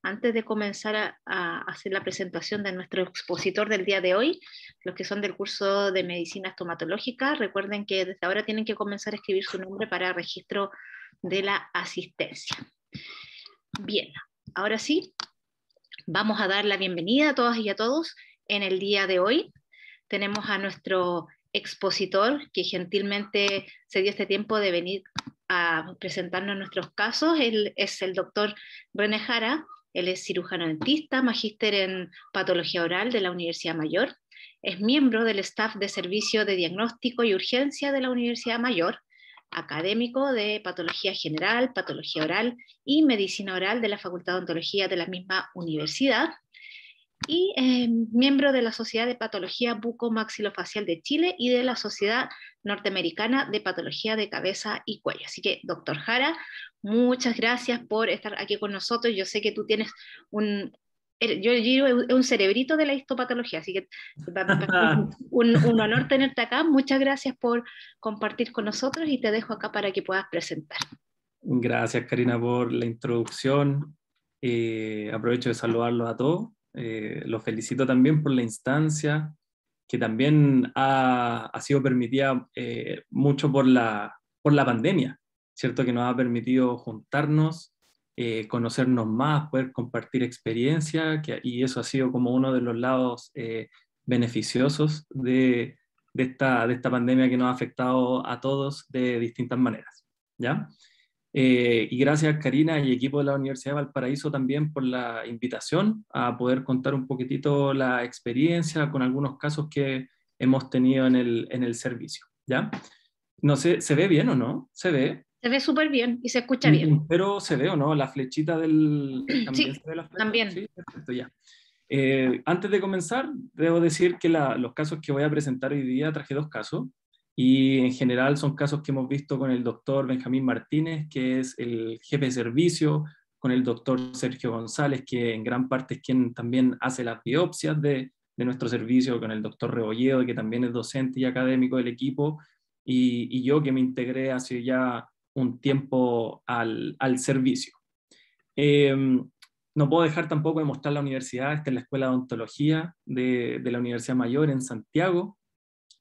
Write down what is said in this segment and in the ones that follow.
Antes de comenzar a hacer la presentación de nuestro expositor del día de hoy, los que son del curso de medicina estomatológica, recuerden que desde ahora tienen que comenzar a escribir su nombre para registro de la asistencia. Bien, ahora sí, vamos a dar la bienvenida a todas y a todos en el día de hoy. Tenemos a nuestro expositor que gentilmente se dio este tiempo de venir a presentarnos nuestros casos. Él es el doctor René Jara. Él es cirujano dentista, magíster en patología oral de la Universidad Mayor. Es miembro del staff de servicio de diagnóstico y urgencia de la Universidad Mayor, académico de patología general, patología oral y medicina oral de la Facultad de Odontología de la misma universidad, y miembro de la Sociedad de Patología Bucomaxilofacial de Chile y de la Sociedad Norteamericana de Patología de Cabeza y Cuello. Así que, doctor Jara, muchas gracias por estar aquí con nosotros. Yo sé que tú tienes yo digo, un cerebrito de la histopatología, así que un honor tenerte acá. Muchas gracias por compartir con nosotros y te dejo acá para que puedas presentar. Gracias, Karina, por la introducción. Aprovecho de saludarlos a todos. Los felicito también por la instancia, que también ha sido permitida mucho por la pandemia, ¿cierto? Que nos ha permitido juntarnos, conocernos más, poder compartir experiencia, y eso ha sido como uno de los lados beneficiosos de esta pandemia que nos ha afectado a todos de distintas maneras, ¿ya? Y gracias, Karina y equipo de la Universidad de Valparaíso, también por la invitación a poder contar un poquitito la experiencia con algunos casos que hemos tenido en el servicio, ¿ya? No sé, ¿se ve bien o no? ¿Se ve? Se ve súper bien y se escucha bien. Pero ¿se ve o no? ¿La flechita también Sí, se ve la flecha? también. Sí, perfecto, ya. Antes de comenzar, debo decir que los casos que voy a presentar hoy día, traje dos casos, y en general son casos que hemos visto con el doctor Benjamín Martínez, que es el jefe de servicio, con el doctor Sergio González, que en gran parte es quien también hace las biopsias de nuestro servicio, con el doctor Rebolledo, que también es docente y académico del equipo, y yo que me integré hace ya un tiempo al servicio. No puedo dejar tampoco de mostrar la universidad. Esta es la Escuela de Odontología de la Universidad Mayor en Santiago.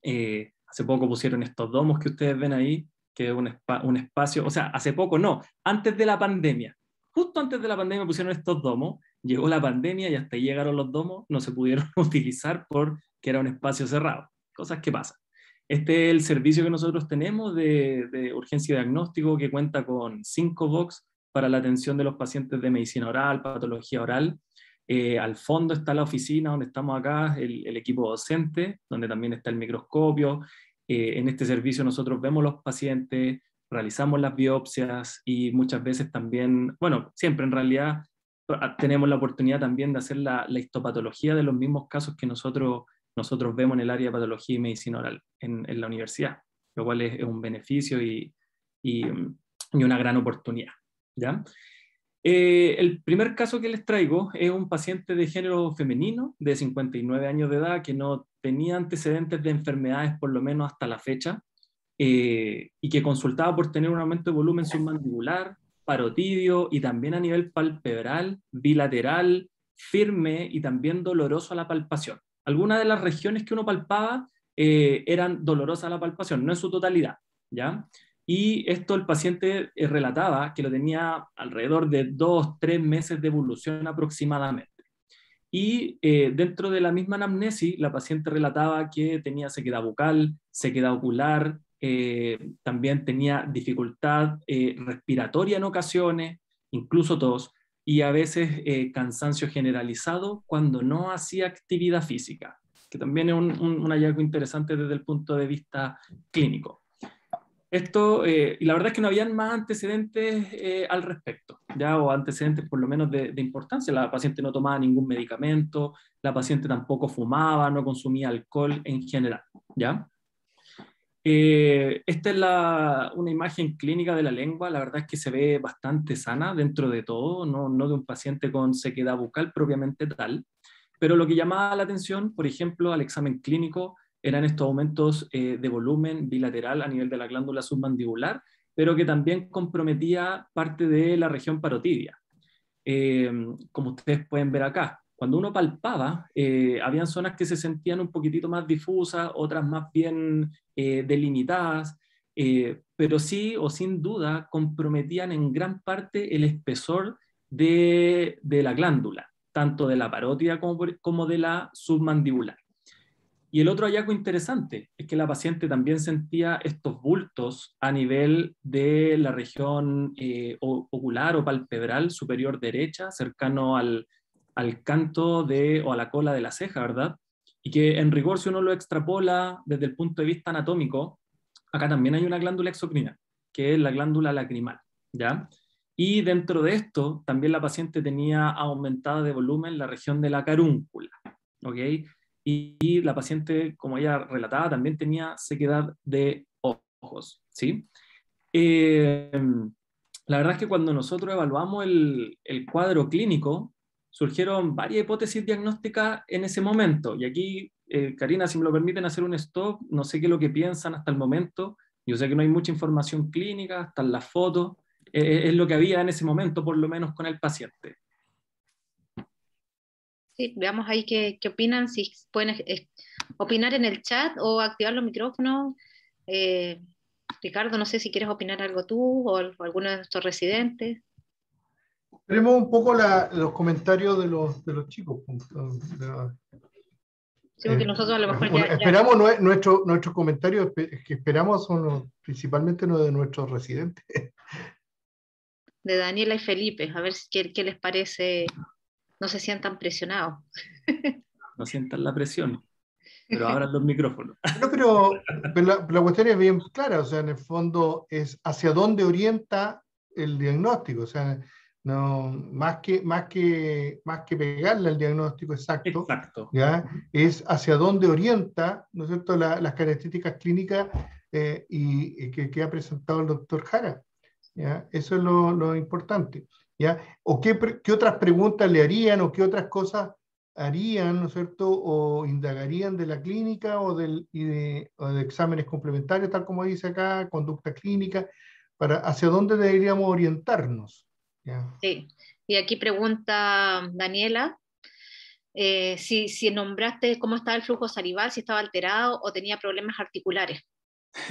Hace poco pusieron estos domos que ustedes ven ahí, que es un espacio, o sea, hace poco no, antes de la pandemia. Justo antes de la pandemia pusieron estos domos, llegó la pandemia y hasta ahí llegaron los domos, no se pudieron utilizar porque era un espacio cerrado. Cosas que pasan. Este es el servicio que nosotros tenemos de urgencia y diagnóstico, que cuenta con 5 box para la atención de los pacientes de medicina oral, patología oral. Al fondo está la oficina donde estamos acá, el equipo docente, donde también está el microscopio. En este servicio nosotros vemos los pacientes, realizamos las biopsias y muchas veces también, bueno, siempre en realidad tenemos la oportunidad también de hacer la histopatología de los mismos casos que nosotros vemos en el área de patología y medicina oral en la universidad, lo cual es un beneficio y una gran oportunidad, ¿ya? El primer caso que les traigo es un paciente de género femenino de 59 años de edad que no tenía antecedentes de enfermedades por lo menos hasta la fecha, y que consultaba por tener un aumento de volumen submandibular, parotidio y también a nivel palpebral, bilateral, firme y también doloroso a la palpación. Algunas de las regiones que uno palpaba eran dolorosas a la palpación, no en su totalidad, ¿ya? Y esto el paciente relataba que lo tenía alrededor de 2-3 meses de evolución aproximadamente. Y dentro de la misma anamnesis, la paciente relataba que tenía sequedad bucal, sequedad ocular, también tenía dificultad respiratoria en ocasiones, incluso tos, y a veces cansancio generalizado cuando no hacía actividad física, que también es un hallazgo interesante desde el punto de vista clínico. Esto, y la verdad es que no habían más antecedentes al respecto, ¿ya? O antecedentes por lo menos de importancia. La paciente no tomaba ningún medicamento, la paciente tampoco fumaba, no consumía alcohol en general, ¿ya? Esta es una imagen clínica de la lengua. La verdad es que se ve bastante sana dentro de todo, no de un paciente con sequedad bucal propiamente tal, pero lo que llamaba la atención, por ejemplo, al examen clínico, eran estos aumentos de volumen bilateral a nivel de la glándula submandibular, pero que también comprometía parte de la región parotidia. como ustedes pueden ver acá. Cuando uno palpaba, habían zonas que se sentían un poquitito más difusas, otras más bien delimitadas, pero sí o sin duda comprometían en gran parte el espesor de la glándula, tanto de la parótida como de la submandibular. Y el otro hallazgo interesante es que la paciente también sentía estos bultos a nivel de la región ocular o palpebral superior derecha, cercano al canto o a la cola de la ceja, ¿verdad? Y que en rigor, si uno lo extrapola desde el punto de vista anatómico, acá también hay una glándula exocrina, que es la glándula lacrimal, ¿ya? Y dentro de esto, también la paciente tenía aumentada de volumen la región de la carúncula, ¿ok? Y la paciente, como ella relataba, también tenía sequedad de ojos, ¿sí? Eh, la verdad es que cuando nosotros evaluamos el cuadro clínico, surgieron varias hipótesis diagnósticas en ese momento. Y aquí, Karina, si me lo permiten hacer un stop, no sé qué es lo que piensan hasta el momento. Yo sé que no hay mucha información clínica, están las fotos, es lo que había en ese momento, por lo menos con el paciente. Sí, veamos ahí qué opinan, si pueden opinar en el chat o activar los micrófonos. Eh, Ricardo, no sé si quieres opinar algo tú o alguno de nuestros residentes. Veremos un poco los comentarios de los chicos. Sí, porque nosotros a lo mejor Bueno, ya... esperamos nuestros comentarios que esperamos son principalmente los de nuestros residentes. De Daniela y Felipe, a ver qué les parece, no se sientan presionados. No sientan la presión, pero abran los micrófonos. No, pero la cuestión es bien clara, o sea, en el fondo es hacia dónde orienta el diagnóstico, o sea, no, más que pegarle al diagnóstico exacto, Exacto. ¿ya? Es hacia dónde orienta, ¿no es cierto?, las características clínicas y que ha presentado el doctor Jara, ¿ya? Eso es lo importante, ¿ya? O qué otras preguntas le harían o qué otras cosas harían, ¿no es cierto?, o indagarían de la clínica o o de exámenes complementarios, tal como dice acá, conducta clínica, para hacia dónde deberíamos orientarnos. ¿Ya? Sí. Y aquí pregunta Daniela, si nombraste cómo estaba el flujo salival, si estaba alterado o tenía problemas articulares.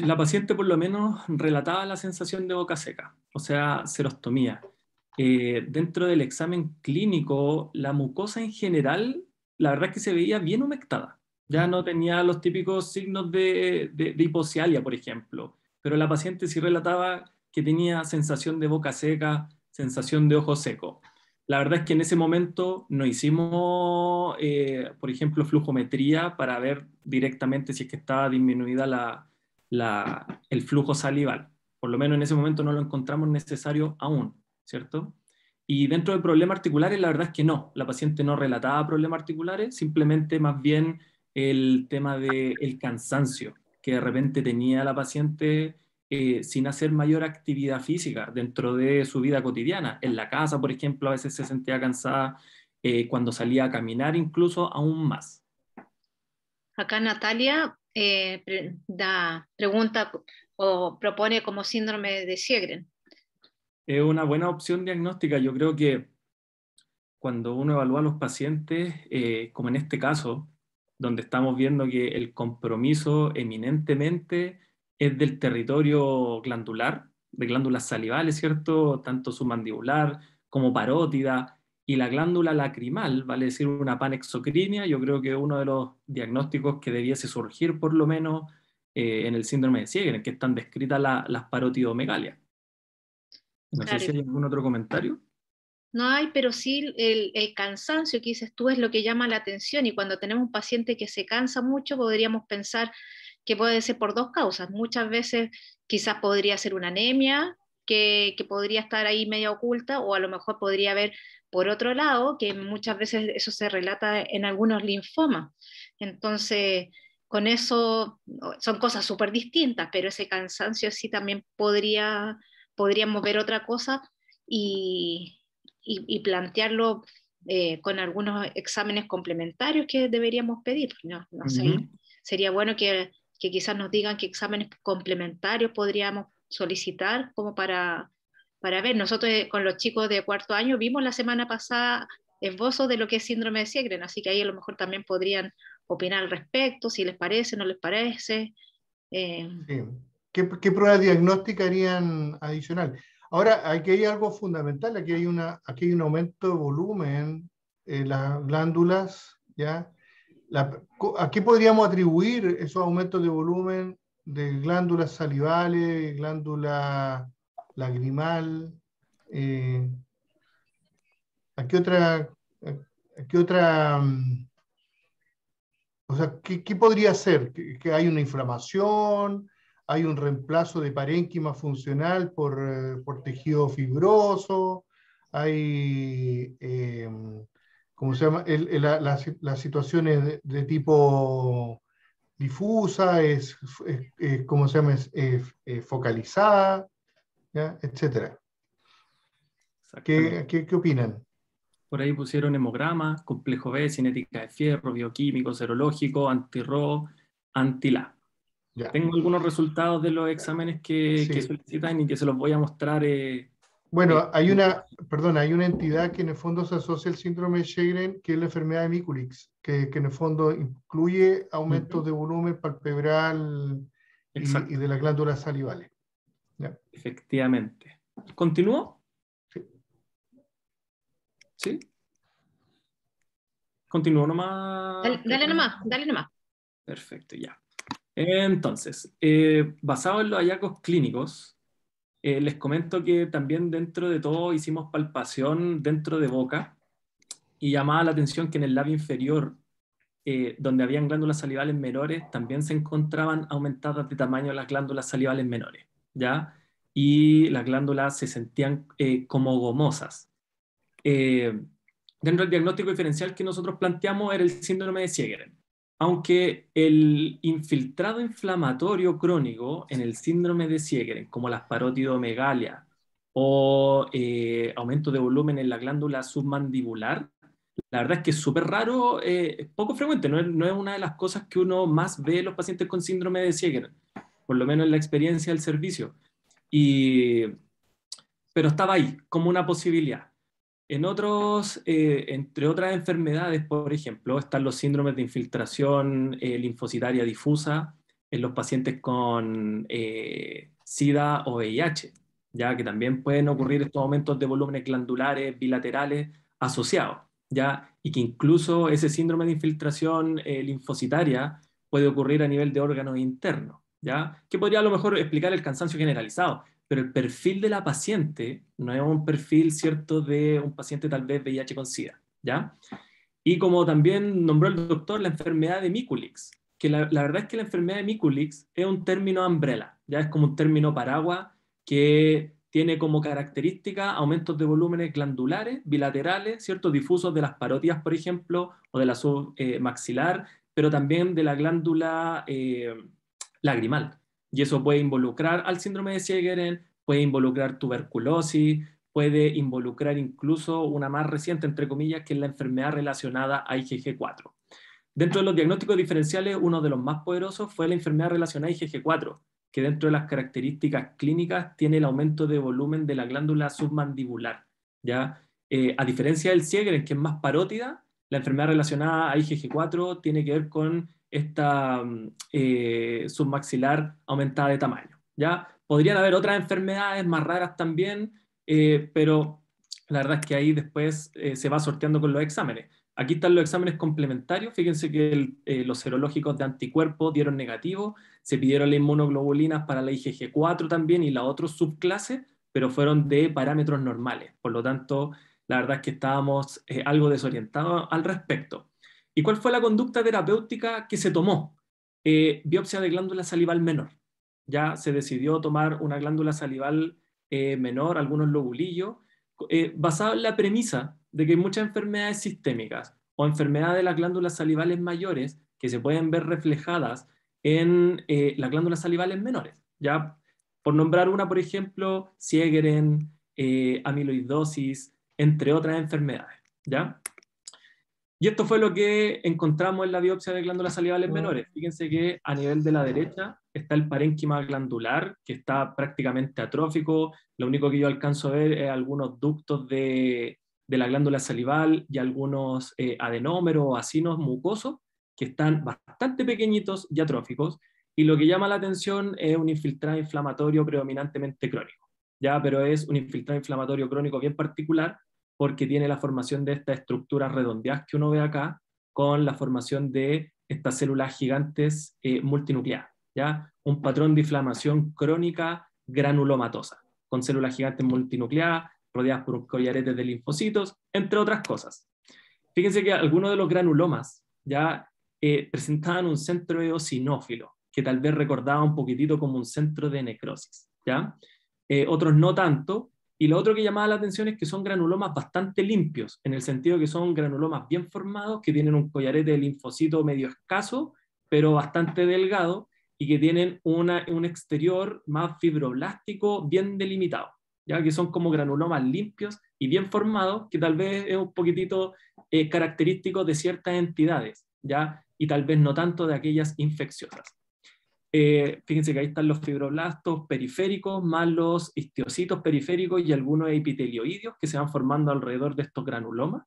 La paciente por lo menos relataba la sensación de boca seca, o sea, serostomía. Dentro del examen clínico, la mucosa en general, la verdad es que se veía bien humectada. Ya no tenía los típicos signos de hipocialia, por ejemplo, pero la paciente sí relataba que tenía sensación de boca seca, sensación de ojo seco. La verdad es que en ese momento no hicimos, por ejemplo, flujometría para ver directamente si es que estaba disminuida el flujo salival. Por lo menos en ese momento no lo encontramos necesario aún, ¿cierto? Y dentro de problemas articulares, la verdad es que no. La paciente no relataba problemas articulares, simplemente más bien el tema del cansancio que de repente tenía la paciente sin hacer mayor actividad física dentro de su vida cotidiana. En la casa, por ejemplo, a veces se sentía cansada, cuando salía a caminar incluso aún más. Acá Natalia pregunta o propone como síndrome de Sjögren. Es una buena opción diagnóstica. Yo creo que cuando uno evalúa a los pacientes, como en este caso, donde estamos viendo que el compromiso eminentemente es del territorio glandular, de glándulas salivales, ¿cierto? Tanto submandibular como parótida, y la glándula lacrimal, vale decir una panexocrinia, yo creo que es uno de los diagnósticos que debiese surgir por lo menos en el síndrome de Sjögren, que están descritas las parotidomegalias. No sé Claro, si hay algún otro comentario. no hay, pero sí el cansancio que dices tú es lo que llama la atención y cuando tenemos un paciente que se cansa mucho podríamos pensar que puede ser por dos causas. Muchas veces quizás podría ser una anemia que podría estar ahí media oculta o a lo mejor podría haber por otro lado, que muchas veces eso se relata en algunos linfomas. Entonces, con eso son cosas súper distintas, pero ese cansancio sí también podríamos ver otra cosa y, y plantearlo con algunos exámenes complementarios que deberíamos pedir. No sé, sería bueno que quizás nos digan qué exámenes complementarios podríamos solicitar como para para ver. Nosotros con los chicos de cuarto año vimos la semana pasada esbozos de lo que es síndrome de Sjögren, así que ahí a lo mejor también podrían opinar al respecto, si les parece, no les parece. Sí. ¿Qué prueba diagnóstica harían adicional? Ahora, aquí hay algo fundamental, aquí hay un aumento de volumen en las glándulas, ¿ya? ¿A qué podríamos atribuir esos aumentos de volumen de glándulas salivales, glándula lagrimal? ¿A qué otra, o sea, qué podría ser? ¿Que hay una inflamación? ¿Hay un reemplazo de parénquima funcional por tejido fibroso? ¿Hay, ¿cómo se llama? Las situaciones de tipo difusa, ¿cómo se llama? Focalizada, ¿ya? Etcétera. Exactamente. ¿Qué opinan? Por ahí pusieron hemogramas, complejo B, cinética de fierro, bioquímico, serológico, anti-RO, anti-LA. Ya. Tengo algunos resultados de los exámenes que Sí. solicitan y que se los voy a mostrar. Bueno, hay una entidad que en el fondo se asocia al síndrome de Sjögren, que es la enfermedad de Mikulicz, que en el fondo incluye aumentos de volumen palpebral y Exacto, de las glándulas salivales. ¿Ya? efectivamente. ¿Continúo? Sí. ¿Sí? ¿Continúo nomás? Dale nomás, dale nomás. Perfecto, ya. Entonces, basado en los hallazgos clínicos, les comento que también dentro de todo hicimos palpación dentro de boca y llamaba la atención que en el labio inferior, donde habían glándulas salivales menores, también se encontraban aumentadas de tamaño las glándulas salivales menores, ¿ya? Y las glándulas se sentían como gomosas. Eh, Dentro del diagnóstico diferencial que nosotros planteamos era el síndrome de Sjögren, aunque el infiltrado inflamatorio crónico en el síndrome de Sjögren, como las parotidomegalia o aumento de volumen en la glándula submandibular, la verdad es que es súper raro, es poco frecuente, no es una de las cosas que uno más ve en los pacientes con síndrome de Sjögren, por lo menos en la experiencia del servicio. Y, pero estaba ahí como una posibilidad. Entre otras enfermedades, por ejemplo, están los síndromes de infiltración linfocitaria difusa en los pacientes con SIDA o VIH, ya que también pueden ocurrir estos aumentos de volúmenes glandulares bilaterales asociados, ya, y que incluso ese síndrome de infiltración linfocitaria puede ocurrir a nivel de órganos internos, ya, que podría a lo mejor explicar el cansancio generalizado, pero el perfil de la paciente no es un perfil, ¿cierto?, de un paciente tal vez VIH con SIDA, ¿ya? Y como también nombró el doctor, la enfermedad de Mikulicz, que la verdad es que la enfermedad de Mikulicz es un término umbrella, ya es como un término paraguas que tiene como característica aumentos de volúmenes glandulares, bilaterales, ¿cierto?, difusos de las parótidas, por ejemplo, o de la submaxilar, pero también de la glándula lagrimal. Y eso puede involucrar al síndrome de Sjögren, puede involucrar tuberculosis, puede involucrar incluso una más reciente, entre comillas, que es la enfermedad relacionada a IgG4. Dentro de los diagnósticos diferenciales, uno de los más poderosos fue la enfermedad relacionada a IgG4, que dentro de las características clínicas tiene el aumento de volumen de la glándula submandibular. ¿Ya? A diferencia del Sjögren, que es más parótida, la enfermedad relacionada a IgG4 tiene que ver con esta submaxilar aumentada de tamaño. ¿Ya? Podrían haber otras enfermedades más raras también, pero la verdad es que ahí después se va sorteando con los exámenes. Aquí están los exámenes complementarios. Fíjense que los serológicos de anticuerpos dieron negativo. Se pidieron las inmunoglobulinas para la IgG4 también y la otra subclase, pero fueron de parámetros normales. Por lo tanto, la verdad es que estábamos algo desorientados al respecto. ¿Y cuál fue la conducta terapéutica que se tomó? Biopsia de glándula salival menor. Ya se decidió tomar una glándula salival menor, algunos lobulillos, basado en la premisa de que hay muchas enfermedades sistémicas o enfermedades de las glándulas salivales mayores que se pueden ver reflejadas en las glándulas salivales menores. ¿Ya? Por nombrar una, por ejemplo, Sjögren, amiloidosis, entre otras enfermedades. ¿Ya? Y esto fue lo que encontramos en la biopsia de glándulas salivales menores. Fíjense que a nivel de la derecha está el parénquima glandular, que está prácticamente atrófico. Lo único que yo alcanzo a ver es algunos ductos de la glándula salival y algunos adenómeros o acinos mucosos que están bastante pequeñitos y atróficos. Y lo que llama la atención es un infiltrado inflamatorio predominantemente crónico, ¿ya? Pero es un infiltrado inflamatorio crónico bien particular porque tiene la formación de estas estructuras redondeadas que uno ve acá, con la formación de estas células gigantes multinucleadas, ¿ya? Un patrón de inflamación crónica granulomatosa, con células gigantes multinucleadas, rodeadas por un collarete de linfocitos, entre otras cosas. Fíjense que algunos de los granulomas ya presentaban un centro eosinófilo, que tal vez recordaba un poquitito como un centro de necrosis, ¿ya? Otros no tanto, y lo otro que llamaba la atención es que son granulomas bastante limpios, en el sentido que son granulomas bien formados, que tienen un collarete de linfocito medio escaso, pero bastante delgado, y que tienen un exterior más fibroblástico bien delimitado, ya que son como granulomas limpios y bien formados, que tal vez es un poquitito característico de ciertas entidades, ¿ya? Y tal vez no tanto de aquellas infecciosas. Fíjense que ahí están los fibroblastos periféricos, más los histiocitos periféricos y algunos epitelioideos que se van formando alrededor de estos granulomas.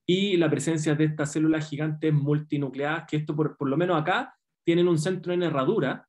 Y la presencia de estas células gigantes multinucleadas, que esto por lo menos acá tienen un centro en herradura,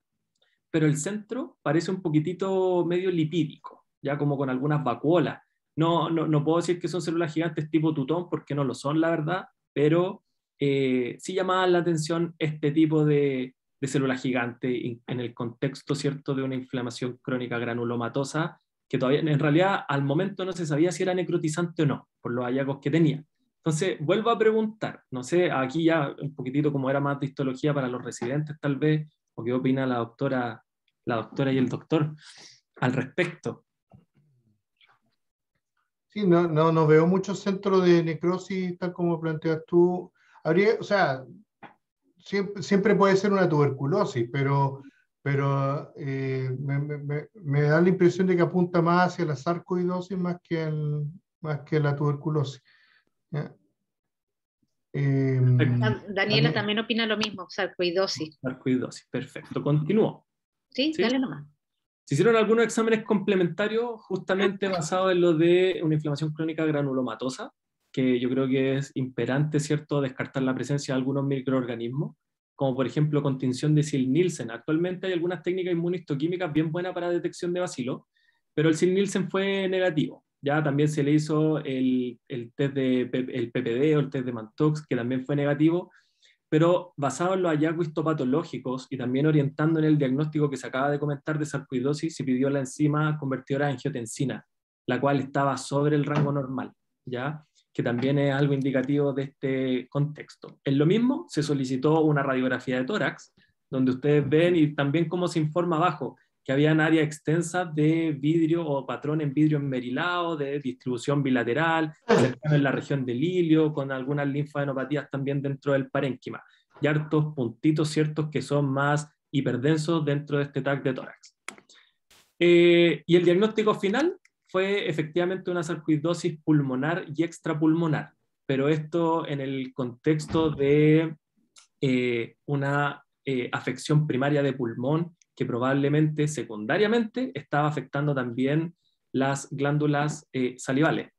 pero el centro parece un poquitito medio lipídico, ya como con algunas vacuolas. No puedo decir que son células gigantes tipo tutón, porque no lo son, la verdad, pero sí llamaba la atención este tipo de células gigantes en el contexto, ¿cierto?, de una inflamación crónica granulomatosa, que todavía, en realidad, al momento no se sabía si era necrotizante o no, por los hallazgos que tenía. Entonces, vuelvo a preguntar, no sé, aquí ya un poquitito como era más de histología para los residentes, tal vez, o qué opina la doctora y el doctor al respecto. Sí, no veo muchos centros de necrosis, tal como planteas tú. Habría, o sea, siempre puede ser una tuberculosis, pero me da la impresión de que apunta más hacia la sarcoidosis más que la tuberculosis. ¿Ya? Daniela también opina lo mismo, sarcoidosis. Sarcoidosis, perfecto. Continúo. Sí, ¿Sí? dale nomás. Se hicieron algunos exámenes complementarios justamente basados en lo de una inflamación crónica granulomatosa, que yo creo que es imperante, ¿cierto?, descartar la presencia de algunos microorganismos, como por ejemplo con tinción de Zell-Nielsen. Actualmente hay algunas técnicas inmunistoquímicas bien buenas para detección de bacilos, pero el Zell-Nielsen fue negativo. Ya también se le hizo el test el PPD o el test de Mantoux, que también fue negativo, pero basado en los hallazgos histopatológicos y también orientando en el diagnóstico que se acaba de comentar de sarcoidosis, se pidió la enzima convertidora de angiotensina, la cual estaba sobre el rango normal, ¿ya? Que también es algo indicativo de este contexto. En lo mismo, se solicitó una radiografía de tórax, donde ustedes ven y también cómo se informa abajo, que habían áreas extensas de vidrio o patrón en vidrio enmerilado, de distribución bilateral, cercano en la región del ilio, con algunas linfadenopatías también dentro del parénquima, y hartos puntitos ciertos que son más hiperdensos dentro de este TAC de tórax. Y el diagnóstico final fue efectivamente una sarcoidosis pulmonar y extrapulmonar, pero esto en el contexto de una afección primaria de pulmón que probablemente secundariamente estaba afectando también las glándulas salivales.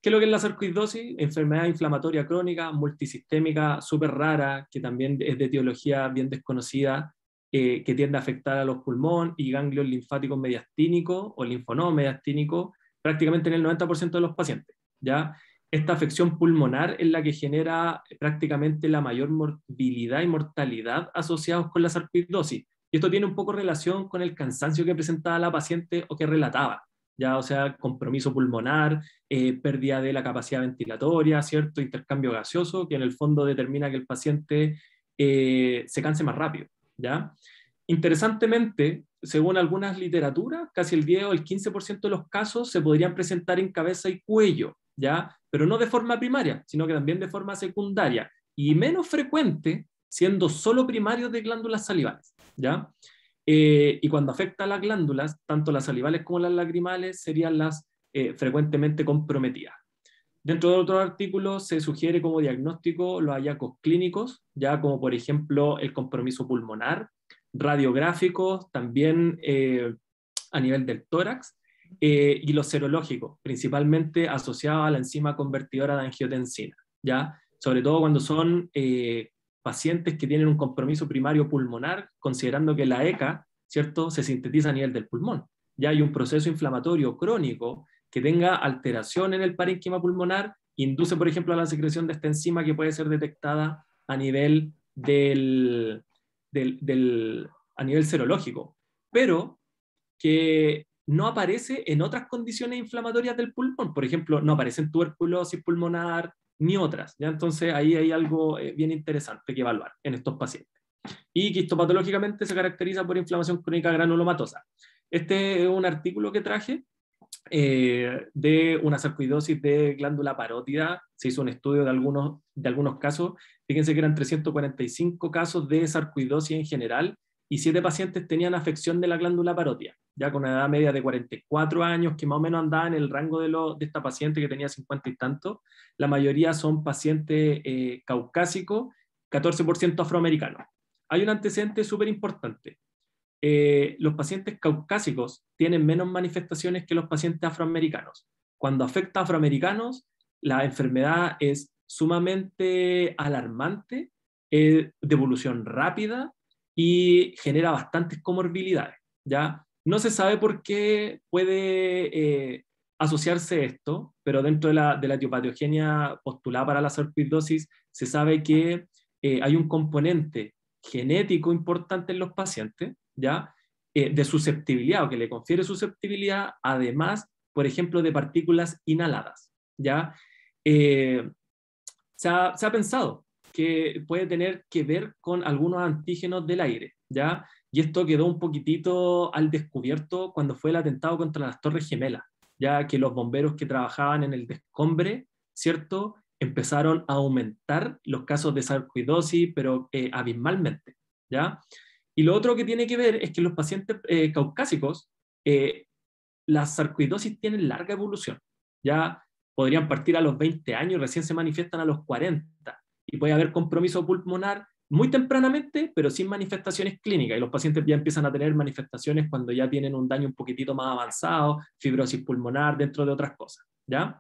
¿Qué es lo que es la sarcoidosis? Enfermedad inflamatoria crónica, multisistémica, súper rara, que también es de etiología bien desconocida, que tiende a afectar a los pulmones y ganglios linfáticos mediastínicos o linfonodos mediastínicos prácticamente en el 90% de los pacientes, ¿ya? Esta afección pulmonar es la que genera prácticamente la mayor morbilidad y mortalidad asociados con la sarcoidosis. Y esto tiene un poco relación con el cansancio que presentaba la paciente o que relataba, ya, o sea, compromiso pulmonar, pérdida de la capacidad ventilatoria, ¿cierto? Intercambio gaseoso, que en el fondo determina que el paciente se canse más rápido, ¿ya? Interesantemente, según algunas literaturas, casi el 10 o el 15% de los casos se podrían presentar en cabeza y cuello, ¿ya? Pero no de forma primaria, sino que también de forma secundaria, y menos frecuente siendo solo primarios de glándulas salivales, ¿ya? Y cuando afecta a las glándulas, tanto las salivales como las lacrimales serían las frecuentemente comprometidas. Dentro de otros artículos se sugiere como diagnóstico los hallazgos clínicos, ya como por ejemplo el compromiso pulmonar, radiográficos, también a nivel del tórax, y los serológicos, principalmente asociados a la enzima convertidora de angiotensina, ¿ya? Sobre todo cuando son pacientes que tienen un compromiso primario pulmonar, considerando que la ECA, ¿cierto?, se sintetiza a nivel del pulmón. Ya hay un proceso inflamatorio crónico que tenga alteración en el parénquima pulmonar, induce, por ejemplo, a la secreción de esta enzima que puede ser detectada a nivel a nivel serológico, pero que no aparece en otras condiciones inflamatorias del pulmón. Por ejemplo, no aparece en tuberculosis pulmonar ni otras, ¿ya? Entonces ahí hay algo bien interesante que evaluar en estos pacientes. Y que histopatológicamente se caracteriza por inflamación crónica granulomatosa. Este es un artículo que traje de una sarcoidosis de glándula parótida. Se hizo un estudio de algunos casos. Fíjense que eran 345 casos de sarcoidosis en general, y 7 pacientes tenían afección de la glándula parótida, ya con una edad media de 44 años, que más o menos andaba en el rango de esta paciente que tenía 50 y tanto. La mayoría son pacientes caucásicos, 14% afroamericanos. Hay un antecedente súper importante. Los pacientes caucásicos tienen menos manifestaciones que los pacientes afroamericanos. Cuando afecta a afroamericanos, la enfermedad es sumamente alarmante, de evolución rápida, y genera bastantes comorbilidades, ¿ya? No se sabe por qué puede asociarse esto, pero dentro de la etiopatogenia postulada para la sarcoidosis se sabe que hay un componente genético importante en los pacientes, ¿ya? De susceptibilidad, o que le confiere susceptibilidad, además, por ejemplo, de partículas inhaladas, ¿ya? Se ha pensado que puede tener que ver con algunos antígenos del aire, ¿ya? Y esto quedó un poquitito al descubierto cuando fue el atentado contra las Torres Gemelas, ya que los bomberos que trabajaban en el descombre, ¿cierto?, empezaron a aumentar los casos de sarcoidosis, pero abismalmente, ¿ya? Y lo otro que tiene que ver es que los pacientes caucásicos, las sarcoidosis tienen larga evolución, ya podrían partir a los 20 años, recién se manifiestan a los 40, y puede haber compromiso pulmonar muy tempranamente, pero sin manifestaciones clínicas, y los pacientes ya empiezan a tener manifestaciones cuando ya tienen un daño un poquitito más avanzado, fibrosis pulmonar, dentro de otras cosas, ¿ya?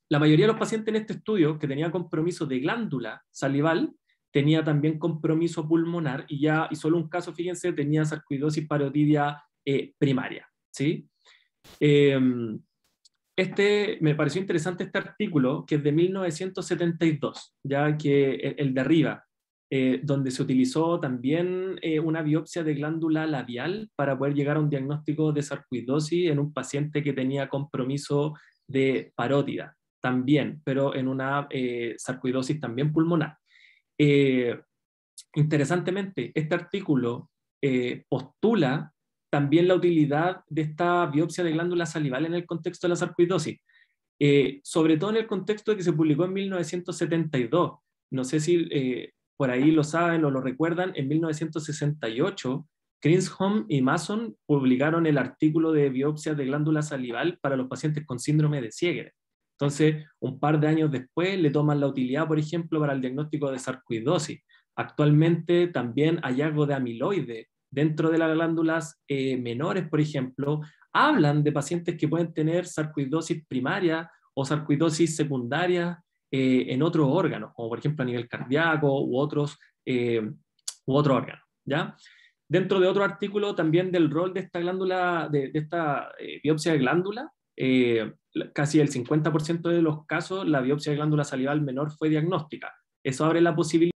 La mayoría de los pacientes en este estudio que tenía compromiso de glándula salival tenía también compromiso pulmonar, y solo un caso, fíjense, tenía sarcoidosis parotidia primaria, ¿sí? Me pareció interesante este artículo, que es de 1972, ya que el de arriba, donde se utilizó también una biopsia de glándula labial para poder llegar a un diagnóstico de sarcoidosis en un paciente que tenía compromiso de parótida también, pero en una sarcoidosis también pulmonar. Interesantemente, este artículo postula también la utilidad de esta biopsia de glándula salival en el contexto de la sarcoidosis, sobre todo en el contexto de que se publicó en 1972. No sé si por ahí lo saben o lo recuerdan. En 1968, Crinsham y Mason publicaron el artículo de biopsia de glándula salival para los pacientes con síndrome de Sjögren. Entonces, un par de años después le toman la utilidad, por ejemplo, para el diagnóstico de sarcoidosis. Actualmente también hallazgo de amiloide dentro de las glándulas menores, por ejemplo, hablan de pacientes que pueden tener sarcoidosis primaria o sarcoidosis secundaria en otros órganos, como por ejemplo a nivel cardíaco u otros órganos, ¿ya? Dentro de otro artículo también del rol de esta glándula, de esta biopsia de glándula, casi el 50% de los casos la biopsia de glándula salival menor fue diagnóstica. Eso abre la posibilidad